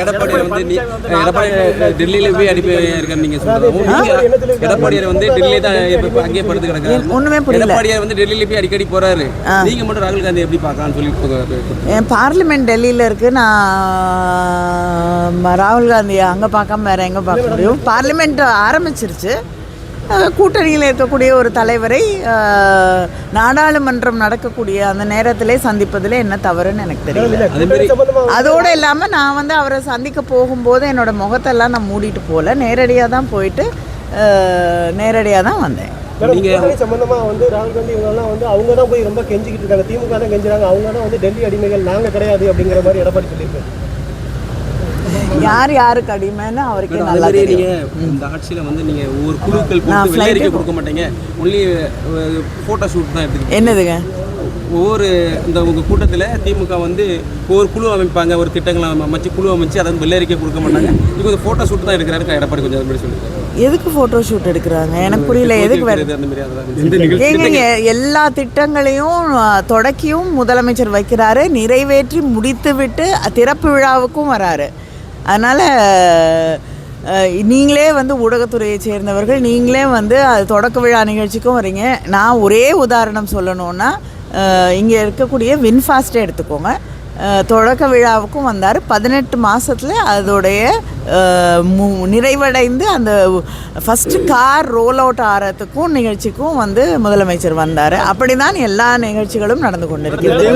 எடப்பாடியார் வந்து எடப்பாடி டெல்லியில போய் அனுப்பி இருக்காரு நீங்க சொல்றீங்க. எடப்பாடியார் வந்து டெல்லியில தான் அங்கேயே படுத்து கிடக்காரு. ஒண்ணுமே புரியல. எடப்பாடியார் வந்து டெல்லியில போய் அடிக்கடி போறாரு. நீங்க மட்டும் ராகுல் காந்தி எப்படி பார்க்கலாம்னு சொல்லி பார்லிமெண்ட் டெல்லியில் இருக்குது. நான் ராகுல் காந்தியை அங்கே பார்க்காம வேறு எங்கே பார்க்க முடியும்? பார்லிமெண்ட் ஆரம்பிச்சிருச்சு. கூட்டணியில் இருக்கக்கூடிய ஒரு தலைவரை நாடாளுமன்றம் நடக்கக்கூடிய அந்த நேரத்திலே சந்திப்பதில் என்ன தவறுன்னு எனக்கு தெரியல. அதோடு இல்லாமல் நான் வந்து அவரை சந்திக்க போகும்போது என்னோட முகத்தெல்லாம் நான் மூடிட்டு போகல, நேரடியாக தான் போயிட்டு நேரடியாக தான் வந்தேன். சம்பந்தமாக வந்து ராகுல் காந்தி இவங்கெல்லாம் வந்து அவங்க தான் போய் ரொம்ப கெஞ்சிக்கிட்டு இருக்காங்க, திமுக தான் கெஞ்சுறாங்க, அவங்க தான் வந்து டெல்லி அடிமைகள், நாங்கள் கிடையாது அப்படிங்கிற மாதிரி எடப்பாடி சொல்லியிருக்காரு. யார் யாருக்கு அடிமைன்னு அவருக்கு நல்லா தெரியும். இந்த ஆட்சியில் வந்து நீங்கள் ஒவ்வொரு குழுக்கள் போட்டு வெள்ளரிக்கை கொடுக்க மாட்டீங்க, ஒன்லி ஃபோட்டோ ஷூட் தான் எடுத்துக்கிட்டு. என்னதுங்க? ஒவ்வொரு இந்த உங்கள் கூட்டத்தில் திமுக வந்து ஒவ்வொரு குழு அமைப்பாங்க, ஒரு திட்டங்களை அமைச்சு குழு அமைச்சு அதை வந்து வெள்ளரிக்கை கொடுக்க மாட்டாங்க. இப்போ இந்த ஃபோட்டோ ஷூட் தான் எடுக்கிறாரு எடப்பாடி. கொஞ்சம் அது மாதிரி சொல்லியிருக்காரு. எதுக்கு ஃபோட்டோ ஷூட் எடுக்கிறாங்க எனக்கு புரியல. எதுக்கு ஏங்க எல்லா திட்டங்களையும் தொடக்கியும் முதலமைச்சர் வைக்கிறாரு, நிறைவேற்றி முடித்து விட்டு திறப்பு விழாவுக்கும் வராரு. அதனால் நீங்களே வந்து ஊடகத்துறையை சேர்ந்தவர்கள், நீங்களே வந்து அது தொடக்க விழா நிகழ்ச்சிக்கும் வரீங்க. நான் ஒரே உதாரணம் சொல்லணுன்னா, இங்கே இருக்கக்கூடிய வின்ஃபாஸ்ட்டை எடுத்துக்கோங்க. தொடக்க விழாவுக்கும் வந்தார். 18 மாதத்தில் அதோடைய நிறைவடைந்து அந்த ஃபஸ்ட்டு கார் ரோல் அவுட் ஆகிறதுக்கும் நிகழ்ச்சிக்கும் வந்து முதலமைச்சர் வந்தார். அப்படி தான் எல்லா நிகழ்ச்சிகளும் நடந்து கொண்டிருக்கிறது.